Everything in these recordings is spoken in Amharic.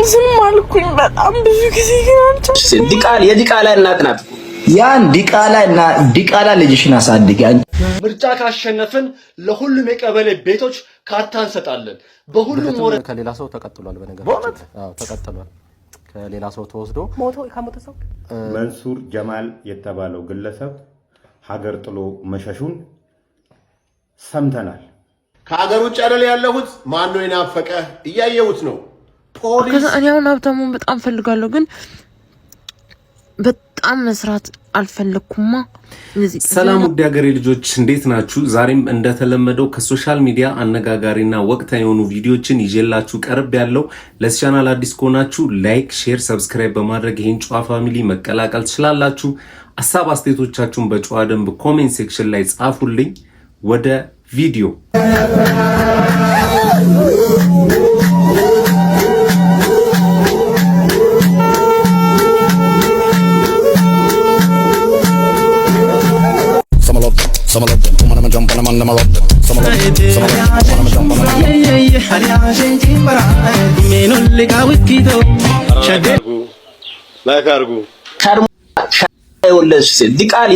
ዝም አልኩኝ በጣም ብዙ ጊዜ ግን የዲቃላ እናት ናት። ያን ዲቃላ ልጅሽን አሳድጊ። ምርጫ ካሸነፍን ለሁሉም የቀበሌ ቤቶች ካርታ እንሰጣለን። በሁሉም ወረ ከሌላ ሰው ተቀጥሏል። በነገራችን ተቀጥሏል። ከሌላ ሰው ተወስዶ ከሞተ ሰው መንሱር ጀማል የተባለው ግለሰብ ሀገር ጥሎ መሸሹን ሰምተናል። ከሀገር ውጭ አይደል ያለሁት? ማን ነው የናፈቀ? እያየሁት ነው። ፖሊስ እኔ አሁን ሀብታሙን በጣም ፈልጋለሁ ግን በጣም መስራት አልፈለኩማ። ሰላም ውድ ሀገሬ ልጆች እንዴት ናችሁ? ዛሬም እንደተለመደው ከሶሻል ሚዲያ አነጋጋሪና ወቅታዊ የሆኑ ቪዲዮችን ይዤላችሁ ቀርብ ያለው። ለዚህ ቻናል አዲስ ከሆናችሁ ላይክ፣ ሼር፣ ሰብስክራይብ በማድረግ ይሄን ጨዋ ፋሚሊ መቀላቀል ትችላላችሁ። ሐሳብ አስተያየቶቻችሁን በጨዋ ደንብ ኮሜንት ሴክሽን ላይ ጻፉልኝ። ወደ ቪዲዮ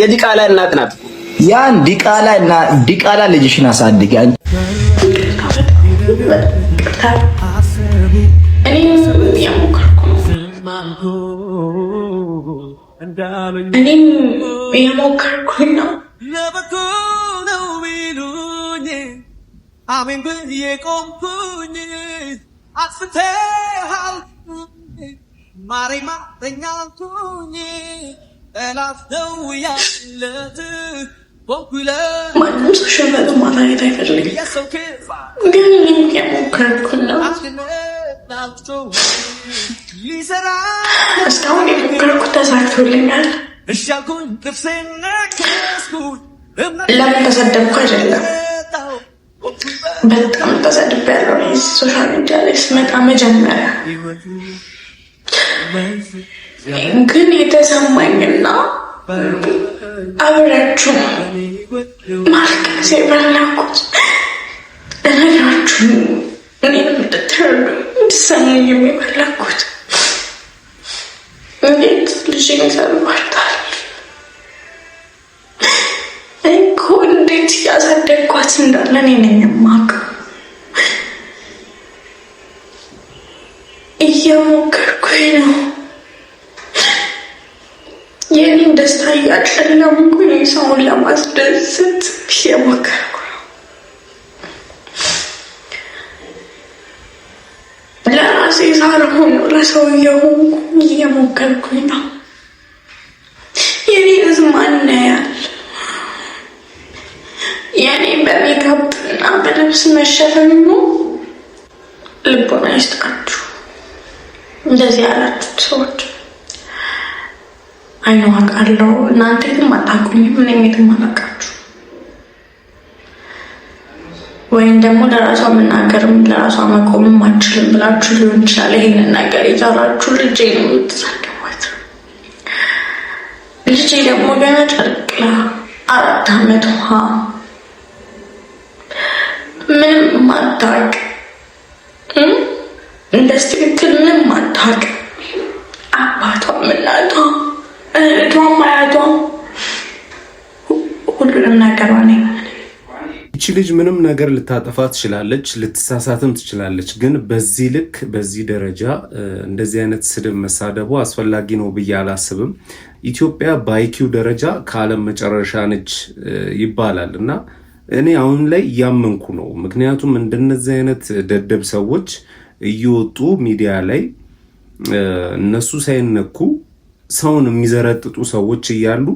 የዲቃላ እናት ናት። ያን ዲቃላ ልጅሽን አሳድጊ። እኔም የሞከርኩኝ ነው። አሜን ብዬ ቆምኩኝ። አስፍተሃል ማረኝ አልኩኝ። ጠላት ነው ያለት ማንም ሰው ሽንፈት ማሳየት አይፈልግም፣ ግን እኔም የሞከርኩኝ ነው። እስካሁን የሞከርኩት ተሳክቶልኛል። ለምን ተሰደብኩ አይደለም፣ በጣም ተሰድቤያለሁ። ሶሻል ሚዲያ ላይ ስመጣ መጀመሪያ ግን የተሰማኝና አብራችሁ ማልቀስ የፈለኩት እነግራችሁ እኔንም እንድትረዱ እንድትሰሙኝ የሚፈለኩት እንዴት ልጅን ይሰልባታል እኮ እንዴት እያሳደግኳት እንዳለ እኔ ነኝ የማውቀው። እየሞከርኩኝ ነው። የኔን ደስታ እያጨለምኩኝ ሰውን ለማስደሰት እየሞከርኩ ነው። ለራሴ ሳልሆን ለሰው እየሆንኩኝ እየሞከርኩኝ ነው። የኔ ህዝብ ማን ያያል? የኔ በሜካፕ እና በልብስ መሸፈን ነው። ልቦና ይስጣችሁ እንደዚህ ያላችሁት ሰዎች። አይኖ አውቃለሁ እናንተ የትም አታውቁኝም፣ እኔም የትም አላውቃችሁ። ወይም ደግሞ ለራሷ መናገርም ለራሷ መቆምም አልችልም ብላችሁ ሊሆን ይችላል ይሄንን ነገር የሰራችሁ። ልጄ ነው የምትሳደቧት። ልጄ ደግሞ ገና ጨርቅላ 4 ዓመት ምንም ማታውቅ እንደዚህ ትክክል ምንም አታውቅ። አባቷም እናቷም እህቷም አያቷም ሁሉንም ነገር ነኝ። እቺ ልጅ ምንም ነገር ልታጠፋ ትችላለች፣ ልትሳሳትም ትችላለች። ግን በዚህ ልክ በዚህ ደረጃ እንደዚህ አይነት ስድብ መሳደቡ አስፈላጊ ነው ብዬ አላስብም። ኢትዮጵያ በአይኪው ደረጃ ከዓለም መጨረሻ ነች ይባላል እና እኔ አሁን ላይ እያመንኩ ነው። ምክንያቱም እንደነዚህ አይነት ደደብ ሰዎች እየወጡ ሚዲያ ላይ እነሱ ሳይነኩ ሰውን የሚዘረጥጡ ሰዎች እያሉ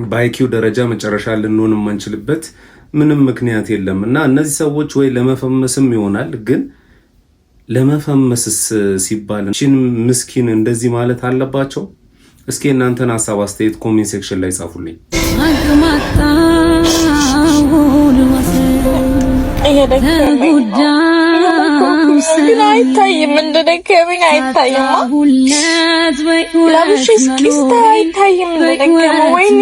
በአይኪው ደረጃ መጨረሻ ልንሆን የማንችልበት ምንም ምክንያት የለም እና እነዚህ ሰዎች ወይ ለመፈመስም ይሆናል፣ ግን ለመፈመስስ ሲባል እቺን ምስኪን እንደዚህ ማለት አለባቸው? እስኪ እናንተን ሐሳብ አስተያየት ኮሜንት ሴክሽን ላይ ጻፉልኝ። ግን አይታይም፣ እንደደከመኝ አይታይም። ለብሽ እስኪስታ አይታይም እንደደከመ ወይም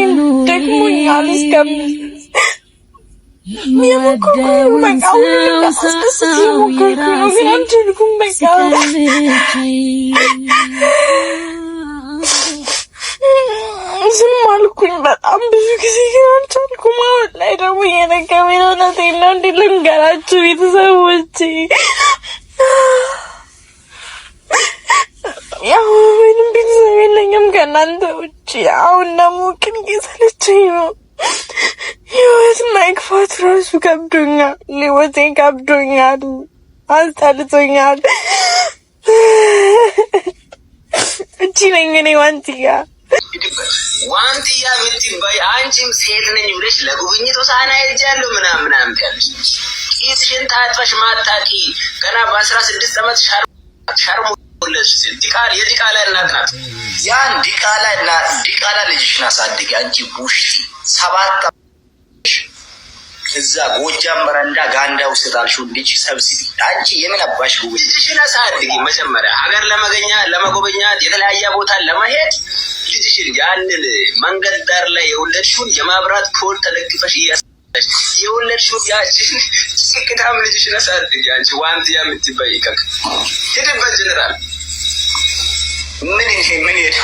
ደግሞ ያልስከም ዝም አልኩኝ በጣም ብዙ ጊዜ ግን አልቻልኩም። አሁን ላይ ደግሞ እየነገረኝ ነው። እውነቴን ነው። እንዴት ልንገራችሁ ቤተሰቦቼ? ያው ምንም ቤተሰብ የለኝም ከእናንተ ውጭ። አሁን ደግሞ ግን እየሰለቸኝ ነው። ህይወት መግፋት ራሱ ከብዶኛል። ህይወቴ ከብዶኛል፣ አስጠልቶኛል። እቺ ነኝ እኔ ዋንትያ የምትባይ አንቺም ሴት ነኝ ብለሽ ለጉብኝት ሆሳና ሄጃለሁ ምናምን ያልሽ ቂጥሽን ታጥበሽ ማታቂ ገና በ16 ዓመት ሻርሙለሽ የዲቃላ እናት ናት። ያን ዲቃላ ልጅሽን አሳድጊ። አንቺ ቡሽቲ 7 እዛ ጎጃም በረንዳ ጋንዳ ውስጥ ጣልሽው ልጅ ሰብስቢ። አንቺ የምን አባሽ ልጅሽን አሳድጊ። መጀመሪያ ሀገር ለመጎበኛት የተለያየ ቦታ ለመሄድ ልጅሽን ያንን መንገድ ዳር ላይ የወለድሽውን የማብራት ፖል ተለግፈሽ እያሳደግሽ የወለድሽውን ያችን ስክታም ልጅሽን አሳድጊ። አንቺ ዋንትያ የምትባይ ይቀቅ ሂድበት ጀነራል ምን ሄደ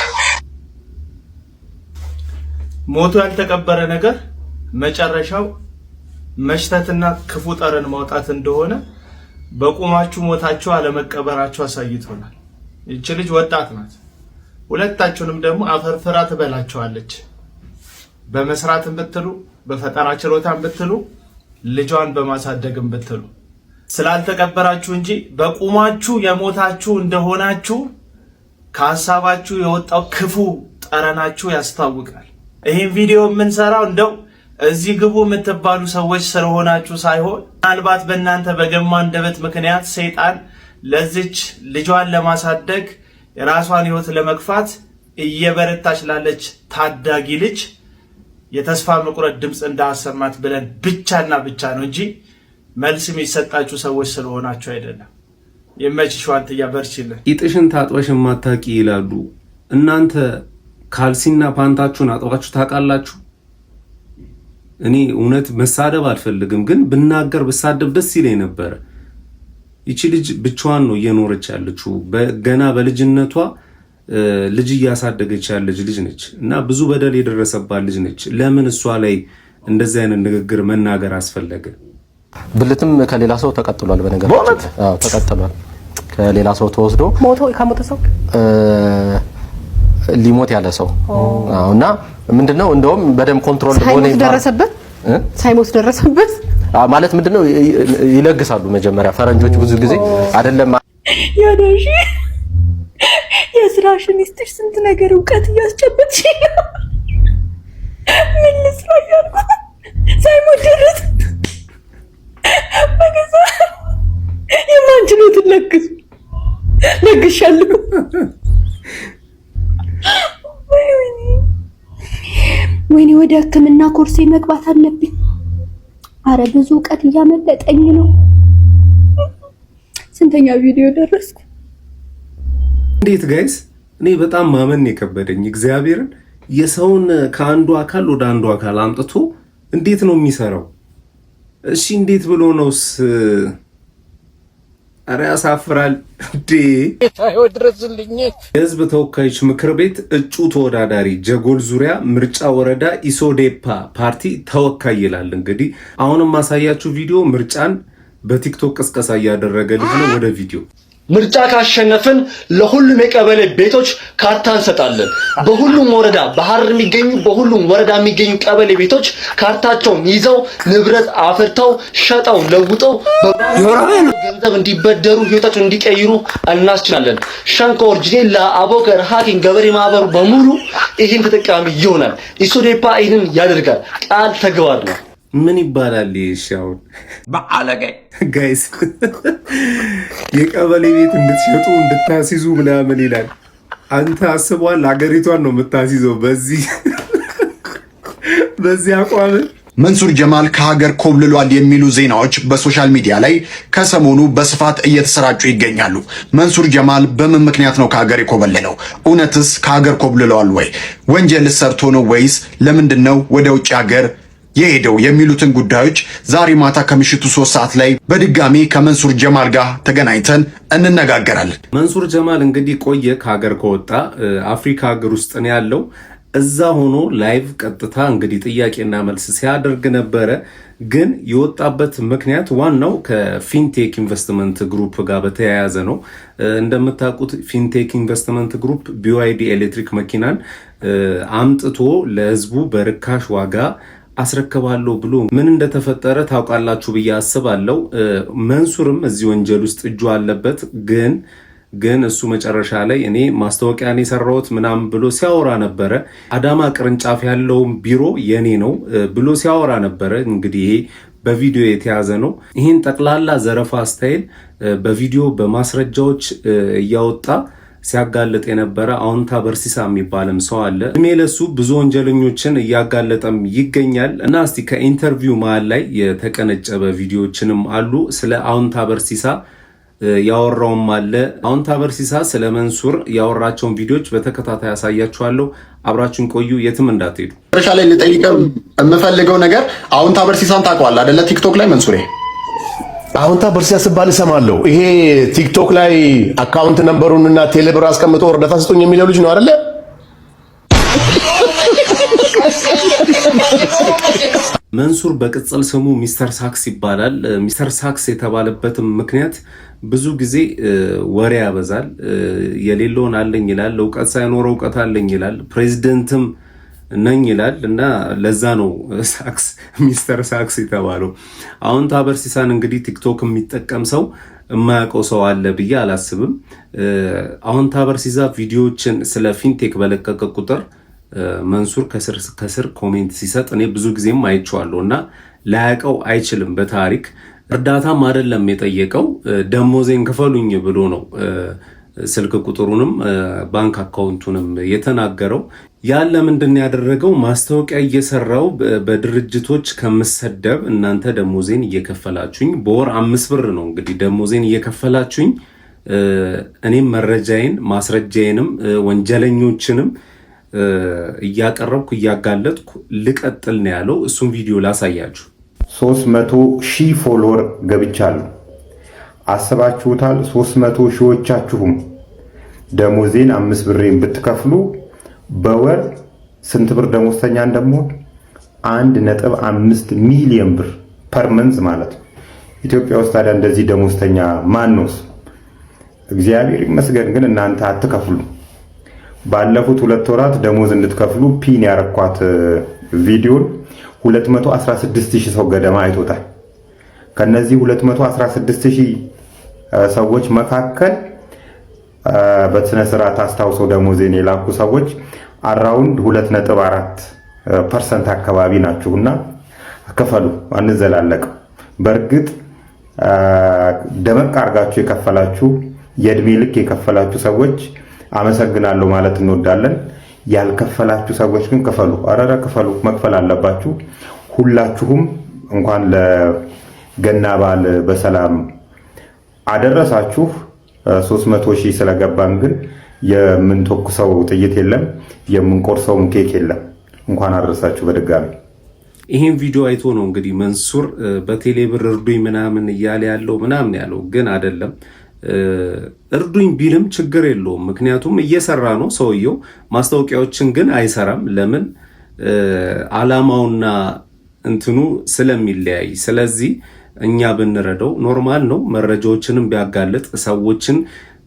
ሞቶ ያልተቀበረ ነገር መጨረሻው መሽተትና ክፉ ጠረን ማውጣት እንደሆነ በቁማችሁ ሞታችሁ አለመቀበራችሁ አሳይቶናል። እቺ ልጅ ወጣት ናት። ሁለታችሁንም ደግሞ አፈርፍራ ትበላችኋለች። በመስራትም ብትሉ በፈጠራ ችሎታም ብትሉ ልጇን በማሳደግም ብትሉ ስላልተቀበራችሁ እንጂ በቁማችሁ የሞታችሁ እንደሆናችሁ ከሐሳባችሁ የወጣው ክፉ ጠረናችሁ ያስታውቃል። ይሄን ቪዲዮ የምንሰራው እንደው እዚህ ግቡ የምትባሉ ሰዎች ስለሆናችሁ ሳይሆን ምናልባት በእናንተ በገማ አንደበት ምክንያት ሰይጣን ለዚች ልጇን ለማሳደግ የራሷን ህይወት ለመግፋት እየበረታች ላለች ታዳጊ ልጅ የተስፋ መቁረጥ ድምጽ እንዳሰማት ብለን ብቻና ብቻ ነው እንጂ መልስ የሚሰጣችሁ ሰዎች ስለሆናችሁ አይደለም። የመችሽ ዋንትያ በርቺልን። ቂጥሽን ታጥበሽ ማታቂ ይላሉ። እናንተ ካልሲና ፓንታችሁን አጥባችሁ ታውቃላችሁ? እኔ እውነት መሳደብ አልፈልግም፣ ግን ብናገር ብሳደብ ደስ ይለኝ ነበር። ይቺ ልጅ ብቻዋን ነው እየኖረች ያለችው። ገና በልጅነቷ ልጅ እያሳደገች ያለች ልጅ ነች እና ብዙ በደል የደረሰባት ልጅ ነች። ለምን እሷ ላይ እንደዚህ አይነት ንግግር መናገር አስፈለገ? ብልትም ከሌላ ሰው ተቀጥሏል። በነገራችን አዎ ተቀጥሏል። ከሌላ ሰው ተወስዶ ከሞተ ሰው ሊሞት ያለ ሰው እና ምንድነው እንደውም በደም ኮንትሮል ሆነ ሳይሞት ደረሰበት ማለት ምንድነው ይለግሳሉ። መጀመሪያ ፈረንጆች ብዙ ጊዜ አይደለም ያዳሽ የስራሽ ሚስጥር ስንት ነገር እውቀት እያስጨበጥሽ ነው። ምን ልስራ ያልኩ ሳይሞት ደረሰ በገዛ የማንችሎትን ለግሻለሁ። ወይኔ ወደ ሕክምና ኮርሴ መግባት አለብኝ። አረ ብዙ እውቀት እያመለጠኝ ነው። ስንተኛ ቪዲዮ ደረስኩ? እንዴት ጋይስ፣ እኔ በጣም ማመን የከበደኝ እግዚአብሔርን የሰውን ከአንዱ አካል ወደ አንዱ አካል አምጥቶ እንዴት ነው የሚሰራው? እሺ እንዴት ብሎ ነውስ? አረ ያሳፍራል። የህዝብ ተወካዮች ምክር ቤት እጩ ተወዳዳሪ ጀጎል ዙሪያ ምርጫ ወረዳ ኢሶዴፓ ፓርቲ ተወካይ ይላል። እንግዲህ አሁንም ማሳያችሁ ቪዲዮ ምርጫን በቲክቶክ ቅስቀሳ እያደረገ ልጅ ነው። ወደ ቪዲዮ ምርጫ ካሸነፍን ለሁሉም የቀበሌ ቤቶች ካርታ እንሰጣለን። በሁሉም ወረዳ በሐረር የሚገኙ በሁሉም ወረዳ የሚገኙ ቀበሌ ቤቶች ካርታቸውን ይዘው ንብረት አፍርተው ሸጠው ለውጠው ገንዘብ እንዲበደሩ ህይወታቸውን እንዲቀይሩ እናስችላለን። ሸንኮ ኦሪጂኔል ለአቦከር ሀኪም ገበሬ ማህበሩ በሙሉ ይህን ተጠቃሚ ይሆናል። ኢሶዴፓ ይህንን ያደርጋል። ቃል ተግባር ነው። ምን ይባላል? ይሻውን በአለገ ጋይስ የቀበሌ ቤት እንድትሸጡ እንድታሲዙ ምናምን ይላል። አንተ አስቧል? አገሪቷን ነው የምታሲዘው በዚህ አቋም። መንሱር ጀማል ከሀገር ኮብልሏል የሚሉ ዜናዎች በሶሻል ሚዲያ ላይ ከሰሞኑ በስፋት እየተሰራጩ ይገኛሉ። መንሱር ጀማል በምን ምክንያት ነው ከሀገር የኮበለለው? እውነትስ ከሀገር ኮብልሏል ወይ? ወንጀል ሰርቶ ነው ወይስ ለምንድን ነው ወደ ውጭ ሀገር የሄደው የሚሉትን ጉዳዮች ዛሬ ማታ ከምሽቱ 3 ሰዓት ላይ በድጋሚ ከመንሱር ጀማል ጋር ተገናኝተን እንነጋገራለን። መንሱር ጀማል እንግዲህ ቆየ ከሀገር ከወጣ አፍሪካ ሀገር ውስጥ ነው ያለው። እዛ ሆኖ ላይቭ ቀጥታ እንግዲህ ጥያቄና መልስ ሲያደርግ ነበረ። ግን የወጣበት ምክንያት ዋናው ከፊንቴክ ኢንቨስትመንት ግሩፕ ጋር በተያያዘ ነው። እንደምታውቁት ፊንቴክ ኢንቨስትመንት ግሩፕ BYD ኤሌክትሪክ መኪናን አምጥቶ ለህዝቡ በርካሽ ዋጋ አስረክባለሁ ብሎ ምን እንደተፈጠረ ታውቃላችሁ ብዬ አስባለሁ። መንሱርም እዚህ ወንጀል ውስጥ እጁ አለበት። ግን እሱ መጨረሻ ላይ እኔ ማስታወቂያን የሰራሁት ምናምን ብሎ ሲያወራ ነበረ። አዳማ ቅርንጫፍ ያለውን ቢሮ የኔ ነው ብሎ ሲያወራ ነበረ። እንግዲህ ይሄ በቪዲዮ የተያዘ ነው። ይህን ጠቅላላ ዘረፋ ስታይል በቪዲዮ በማስረጃዎች እያወጣ ሲያጋለጥ የነበረ አውንታ በርሲሳ የሚባልም ሰው አለ። እድሜ ለሱ ብዙ ወንጀለኞችን እያጋለጠም ይገኛል። እና እስቲ ከኢንተርቪው መሃል ላይ የተቀነጨበ ቪዲዮዎችንም አሉ። ስለ አውንታ በርሲሳ ያወራውም አለ። አውንታ በርሲሳ ስለ መንሱር ያወራቸውን ቪዲዮዎች በተከታታይ ያሳያችኋለሁ። አብራችሁን ቆዩ፣ የትም እንዳትሄዱ። መጨረሻ ላይ ልጠይቀው የምፈልገው ነገር አውንታ በርሲሳን ታውቀዋለህ አይደለ? ቲክቶክ ላይ መንሱሬ አውንታ በርሲሳ ሲባል እሰማለሁ። ይሄ ቲክቶክ ላይ አካውንት ነምበሩንና ቴሌብር አስቀምጦ እርዳታ ስጡኝ የሚለው ልጅ ነው አይደለ? መንሱር በቅጽል ስሙ ሚስተር ሳክስ ይባላል። ሚስተር ሳክስ የተባለበትም ምክንያት ብዙ ጊዜ ወሬ ያበዛል። የሌለውን አለኝ ይላል። እውቀት ሳይኖረው እውቀት አለኝ ይላል። ፕሬዚደንትም ነኝ ይላል እና ለዛ ነው ሳክስ ሚስተር ሳክስ የተባለው። አውንታ በርሲሳን እንግዲህ ቲክቶክ የሚጠቀም ሰው የማያውቀው ሰው አለ ብዬ አላስብም። አውንታ በርሲሳ ቪዲዮዎችን ስለ ፊንቴክ በለቀቀ ቁጥር መንሱር ከስር ኮሜንት ሲሰጥ እኔ ብዙ ጊዜም አይቼዋለሁ እና ላያውቀው አይችልም። በታሪክ እርዳታም አይደለም የጠየቀው፣ ደሞዜን ክፈሉኝ ብሎ ነው ስልክ ቁጥሩንም ባንክ አካውንቱንም የተናገረው። ያለ ምንድን ያደረገው ማስታወቂያ እየሰራው በድርጅቶች ከምሰደብ እናንተ ደሞዜን እየከፈላችሁኝ በወር 5 ብር ነው እንግዲህ ደሞዜን እየከፈላችሁኝ እኔም መረጃዬን ማስረጃዬንም ወንጀለኞችንም እያቀረብኩ እያጋለጥኩ ልቀጥል ነው ያለው። እሱም ቪዲዮ ላሳያችሁ። 300,000 ፎሎወር ገብቻለሁ። አስባችሁታል? 300,000ዎቻችሁም ደሞዜን 5 ብሬን ብትከፍሉ በወር ስንት ብር ደሞዝተኛ እንደምሆን 1.5 ሚሊዮን ብር ፐር መንዝ ማለት ነው። ኢትዮጵያ ውስጥ ታዲያ እንደዚህ ደሞዝተኛ ማን ነው? እግዚአብሔር ይመስገን። ግን እናንተ አትከፍሉ። ባለፉት 2 ወራት ደሞዝ እንድትከፍሉ ፒን ያረኳት ቪዲዮን 216,000 ሰው ገደማ አይቶታል። ከነዚህ 216,000 ሰዎች መካከል በስነ ስርዓት አስታውሰው ደሞዜን የላኩ ሰዎች አራውንድ 2.4% አካባቢ ናችሁና ክፈሉ፣ አንዘላለቅ። በእርግጥ ደመቅ አርጋችሁ የከፈላችሁ የእድሜ ልክ የከፈላችሁ ሰዎች አመሰግናለሁ ማለት እንወዳለን። ያልከፈላችሁ ሰዎች ግን ክፈሉ፣ አረረ ክፈሉ፣ መክፈል አለባችሁ። ሁላችሁም እንኳን ለገና በዓል በሰላም አደረሳችሁ። 300,000 ስለገባን ግን የምንተኩሰው ጥይት የለም፣ የምንቆርሰውም ኬክ የለም። እንኳን አደረሳችሁ በድጋሚ። ይህን ቪዲዮ አይቶ ነው እንግዲህ መንሱር በቴሌብር እርዱኝ ምናምን እያለ ያለው ግን አይደለም። እርዱኝ ቢልም ችግር የለውም፣ ምክንያቱም እየሰራ ነው ሰውየው። ማስታወቂያዎችን ግን አይሰራም። ለምን? አላማውና እንትኑ ስለሚለያይ። ስለዚህ እኛ ብንረዳው ኖርማል ነው። መረጃዎችንም ቢያጋልጥ ሰዎችን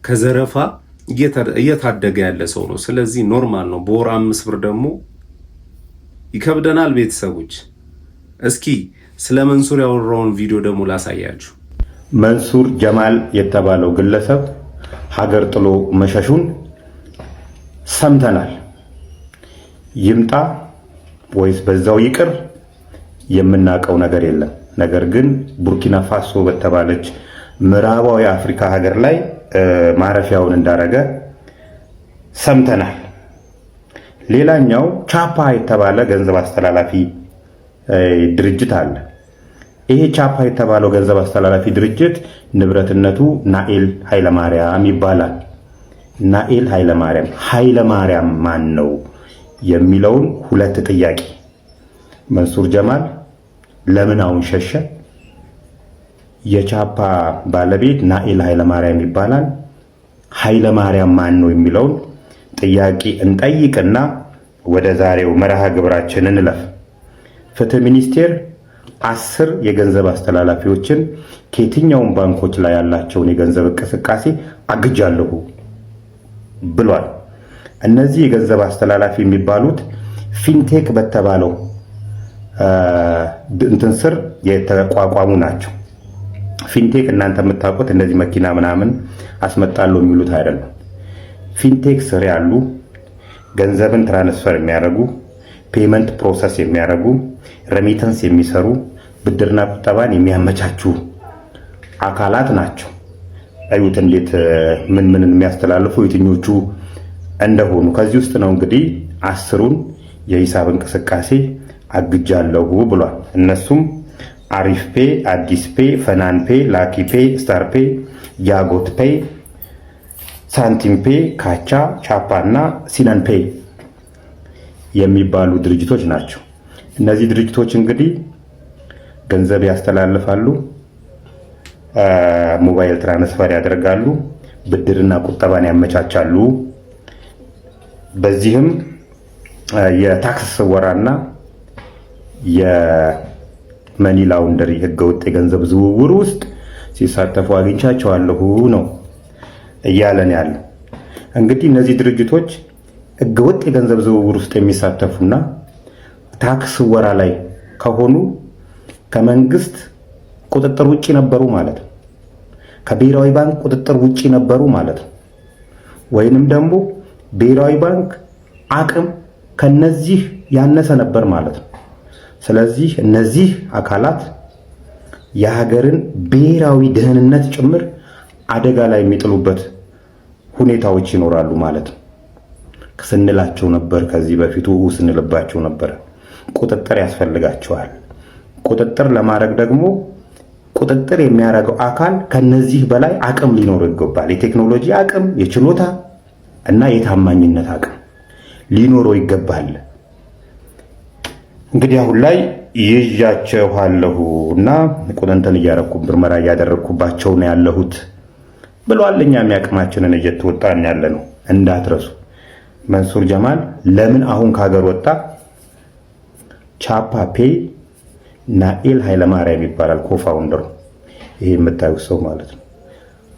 ከዘረፋ እየታደገ ያለ ሰው ነው። ስለዚህ ኖርማል ነው። በወር 5 ብር ደግሞ ይከብደናል። ቤተሰቦች እስኪ ስለ መንሱር ያወራውን ቪዲዮ ደግሞ ላሳያችሁ። መንሱር ጀማል የተባለው ግለሰብ ሀገር ጥሎ መሸሹን ሰምተናል። ይምጣ ወይስ በዛው ይቅር የምናውቀው ነገር የለም። ነገር ግን ቡርኪና ፋሶ በተባለች ምዕራባዊ አፍሪካ ሀገር ላይ ማረፊያውን እንዳረገ ሰምተናል። ሌላኛው ቻፓ የተባለ ገንዘብ አስተላላፊ ድርጅት አለ። ይሄ ቻፓ የተባለው ገንዘብ አስተላላፊ ድርጅት ንብረትነቱ ናኤል ኃይለማርያም ይባላል። ናኤል ኃይለማርያም ማን ነው የሚለውን 2 ጥያቄ መንሱር ጀማል ለምን አሁን ሸሸ? የቻፓ ባለቤት ናኤል ኃይለማርያም ይባላል። ኃይለማርያም ማን ነው የሚለውን ጥያቄ እንጠይቅና ወደ ዛሬው መርሃ ግብራችን እንለፍ። ፍትህ ሚኒስቴር 10 የገንዘብ አስተላላፊዎችን ከየትኛውም ባንኮች ላይ ያላቸውን የገንዘብ እንቅስቃሴ አግጃለሁ ብሏል። እነዚህ የገንዘብ አስተላላፊ የሚባሉት ፊንቴክ በተባለው እንትን ስር የተቋቋሙ ናቸው። ፊንቴክ እናንተ የምታውቁት እንደዚህ መኪና ምናምን አስመጣለሁ የሚሉት አይደለም። ፊንቴክ ስር ያሉ ገንዘብን ትራንስፈር የሚያደርጉ፣ ፔመንት ፕሮሰስ የሚያደርጉ፣ ሬሚተንስ የሚሰሩ፣ ብድርና ቁጠባን የሚያመቻቹ አካላት ናቸው። አዩት እንዴት ምን የሚያስተላልፉ የትኞቹ እንደሆኑ። ከዚህ ውስጥ ነው እንግዲህ 10ሩን የሂሳብ እንቅስቃሴ አግጃለሁ ብሏል። እነሱም አሪፍ ፔ፣ አዲስ ፔ፣ ፈናን ፔ፣ ላኪ ፔ፣ ስታር ፔ፣ ያጎት ፔ፣ ሳንቲም ፔ፣ ካቻ፣ ቻፓ እና ሲነን ፔ የሚባሉ ድርጅቶች ናቸው። እነዚህ ድርጅቶች እንግዲህ ገንዘብ ያስተላልፋሉ፣ ሞባይል ትራንስፈር ያደርጋሉ፣ ብድርና ቁጠባን ያመቻቻሉ። በዚህም የታክስ ስወራና የመኒ ላውንደሪ ህገወጥ የገንዘብ ዝውውር ውስጥ ሲሳተፉ አግኝቻቸዋለሁ ነው እያለን ያለው። እንግዲህ እነዚህ ድርጅቶች ህገወጥ የገንዘብ ዝውውር ውስጥ የሚሳተፉና ታክስ ስወራ ላይ ከሆኑ ከመንግስት ቁጥጥር ውጪ ነበሩ ማለት ነው። ከብሔራዊ ባንክ ቁጥጥር ውጪ ነበሩ ማለት ነው። ወይንም ደግሞ ብሔራዊ ባንክ አቅም ከነዚህ ያነሰ ነበር ማለት ነው። ስለዚህ እነዚህ አካላት የሀገርን ብሔራዊ ደህንነት ጭምር አደጋ ላይ የሚጥሉበት ሁኔታዎች ይኖራሉ ማለት ነው። ስንላቸው ነበር፣ ከዚህ በፊቱ ስንልባቸው ነበር። ቁጥጥር ያስፈልጋቸዋል። ቁጥጥር ለማድረግ ደግሞ ቁጥጥር የሚያደርገው አካል ከነዚህ በላይ አቅም ሊኖረው ይገባል። የቴክኖሎጂ አቅም፣ የችሎታ እና የታማኝነት አቅም ሊኖረው ይገባል። እንግዲህ አሁን ላይ ይዣቸዋለሁ እና ቁጥንተን እያረኩ ምርመራ እያደረግኩባቸው ነው ያለሁት ብሏል። እኛም ያቅማችንን እየተወጣን ያለ ነው እንዳትረሱ። መንሱር ጀማል ለምን አሁን ከሀገር ወጣ? ቻፓ ፔይ ናኤል ኃይለማርያም ይባላል ኮፋውንደሩ። ይሄ የምታዩት ሰው ማለት ነው።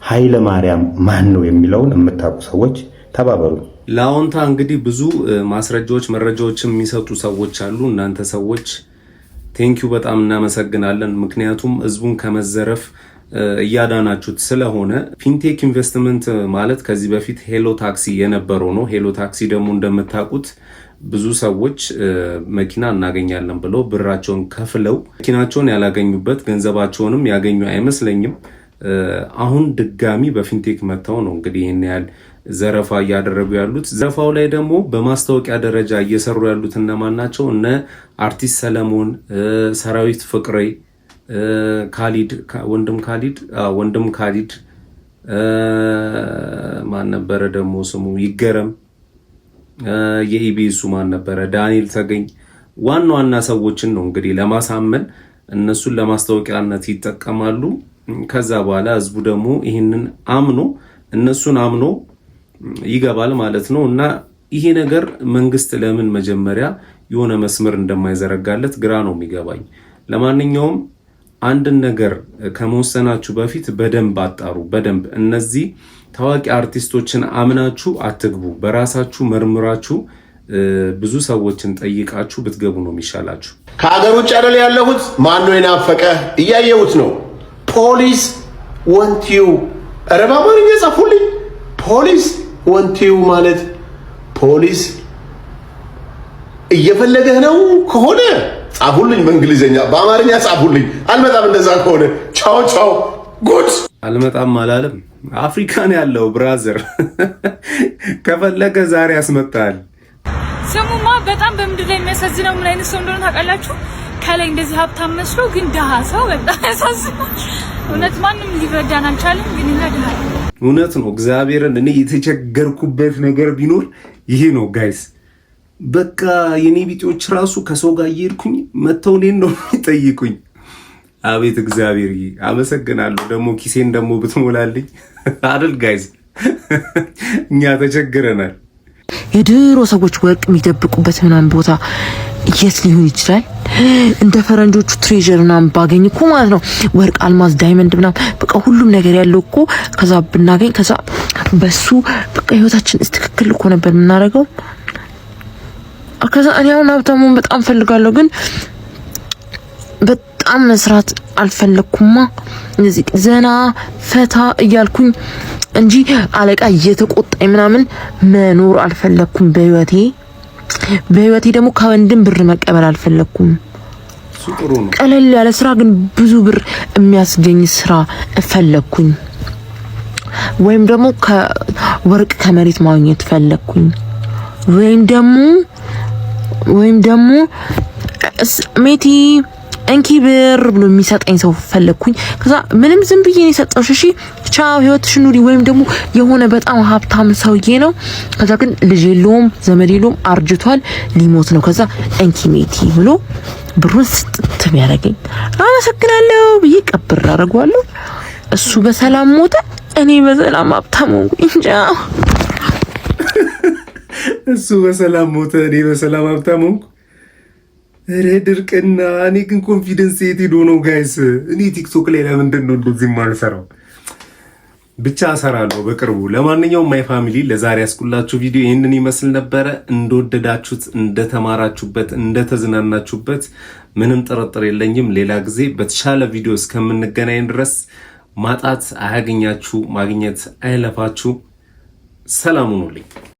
ኃይለማርያም ማን ነው የሚለውን የምታውቁ ሰዎች ተባበሩ። ለአዎንታ እንግዲህ ብዙ ማስረጃዎች መረጃዎችን የሚሰጡ ሰዎች አሉ። እናንተ ሰዎች ቴንኪዩ በጣም እናመሰግናለን። ምክንያቱም ህዝቡን ከመዘረፍ እያዳናችሁት ስለሆነ። ፊንቴክ ኢንቨስትመንት ማለት ከዚህ በፊት ሄሎ ታክሲ የነበረው ነው። ሄሎ ታክሲ ደግሞ እንደምታውቁት ብዙ ሰዎች መኪና እናገኛለን ብለው ብራቸውን ከፍለው መኪናቸውን ያላገኙበት ገንዘባቸውንም ያገኙ አይመስለኝም። አሁን ድጋሚ በፊንቴክ መጥተው ነው እንግዲህ ይህን ያህል ዘረፋ እያደረጉ ያሉት። ዘረፋው ላይ ደግሞ በማስታወቂያ ደረጃ እየሰሩ ያሉት እነማን ናቸው? እነ አርቲስት ሰለሞን፣ ሰራዊት ፍቅሬ፣ ካሊድ ወንድም ካሊድ ማን ነበረ ደግሞ ስሙ ይገረም፣ የኢቢኤሱ ማን ነበረ ዳንኤል ተገኝ፣ ዋና ሰዎችን ነው እንግዲህ ለማሳመን እነሱን ለማስታወቂያነት ይጠቀማሉ። ከዛ በኋላ ህዝቡ ደግሞ ይህንን አምኖ እነሱን አምኖ ይገባል ማለት ነው። እና ይሄ ነገር መንግስት ለምን መጀመሪያ የሆነ መስመር እንደማይዘረጋለት ግራ ነው የሚገባኝ። ለማንኛውም አንድን ነገር ከመወሰናችሁ በፊት በደንብ አጣሩ። በደንብ እነዚህ ታዋቂ አርቲስቶችን አምናችሁ አትግቡ። በራሳችሁ መርምራችሁ ብዙ ሰዎችን ጠይቃችሁ ብትገቡ ነው የሚሻላችሁ። ከሀገር ውጭ አይደል ያለሁት? ማን ነው የናፈቀ? እያየሁት ነው። ፖሊስ ወንቲዩ ኧረ በአማርኛ ጻፉልኝ። ፖሊስ ወንቲዩ ማለት ፖሊስ እየፈለገህ ነው ከሆነ ጻፉልኝ። በእንግሊዘኛ በአማርኛ ጻፉልኝ። አልመጣም እንደዛ ከሆነ ቻው ቻው። ጉድ አልመጣም አላለም። አፍሪካን ያለው ብራዘር ከፈለገ ዛሬ ያስመጣል። ስሙማ በጣም በምድር ላይ የሚያሳዝነው ምን አይነት ሰው እንደሆነ ታውቃላችሁ? ከላይ እንደዚህ ሀብታም መስሎ ግን ደሃ ሰው በጣም ያሳዝናል። እውነት ማንም ሊረዳን አልቻለም፣ ግን እኛ ደሃ እውነት ነው። እግዚአብሔርን እኔ የተቸገርኩበት ነገር ቢኖር ይሄ ነው ጋይስ። በቃ የኔ ቢጤዎች ራሱ ከሰው ጋር እየሄድኩኝ መተው እኔን ነው የሚጠይቁኝ። አቤት እግዚአብሔር አመሰግናለሁ። ደግሞ ኪሴን ደግሞ ብትሞላልኝ አይደል ጋይዝ፣ እኛ ተቸግረናል። የድሮ ሰዎች ወርቅ የሚደብቁበት ምናምን ቦታ የት ሊሆን ይችላል? እንደ ፈረንጆቹ ትሬዠር ምናምን ባገኝ እኮ ማለት ነው ወርቅ፣ አልማዝ፣ ዳይመንድ ምናምን በቃ ሁሉም ነገር ያለው እኮ ከዛ ብናገኝ ከዛ በሱ በቃ ህይወታችን ትክክል እኮ ነበር የምናደርገው። ከዛ እኔ አሁን ሀብታሙን በጣም ፈልጋለሁ፣ ግን በጣም መስራት አልፈለኩማ። እዚህ ዘና ፈታ እያልኩኝ እንጂ አለቃ እየተቆጣኝ ምናምን መኖር አልፈለኩም በህይወቴ። በህይወቴ ደግሞ ከወንድም ብር መቀበል አልፈለኩም። ቀለል ያለ ስራ ግን ብዙ ብር የሚያስገኝ ስራ ፈለኩኝ። ወይም ደግሞ ከወርቅ ከመሬት ማግኘት ፈለኩኝ። ወይም ደግሞ ሜቲ እንኪ ብር ብሎ የሚሰጠኝ ሰው ፈለኩኝ። ከዛ ምንም ዝም ብዬ ነው የሰጠው። እሺ ቻው ህይወትሽ ኑሪ። ወይም ደግሞ የሆነ በጣም ሀብታም ሰውዬ ነው። ከዛ ግን ልጅ የለውም ዘመድ የለውም አርጅቷል ሊሞት ነው። ከዛ እንኪ ሜቲ ብሎ ብሩን ስጥት ቢያደርገኝ አመሰግናለሁ ብዬ ቀብር አደርገዋለሁ። እሱ በሰላም ሞተ፣ እኔ በሰላም ሀብታም ሆንኩኝ። እንጃ እሱ በሰላም ሞተ፣ እኔ በሰላም ሀብታም ሆንኩ። ኧረ ድርቅና። እኔ ግን ኮንፊደንስ የት ሄዶ ነው ጋይስ? እኔ ቲክቶክ ላይ ለምንድን ነው እንደዚህ የማልሰራው? ብቻ እሰራለሁ በቅርቡ። ለማንኛውም ማይ ፋሚሊ ለዛሬ ያስኩላችሁ ቪዲዮ ይህንን ይመስል ነበረ። እንደወደዳችሁት፣ እንደተማራችሁበት፣ እንደተዝናናችሁበት ምንም ጥርጥር የለኝም። ሌላ ጊዜ በተሻለ ቪዲዮ እስከምንገናኝ ድረስ ማጣት አያገኛችሁ፣ ማግኘት አይለፋችሁ። ሰላም ሁኑልኝ።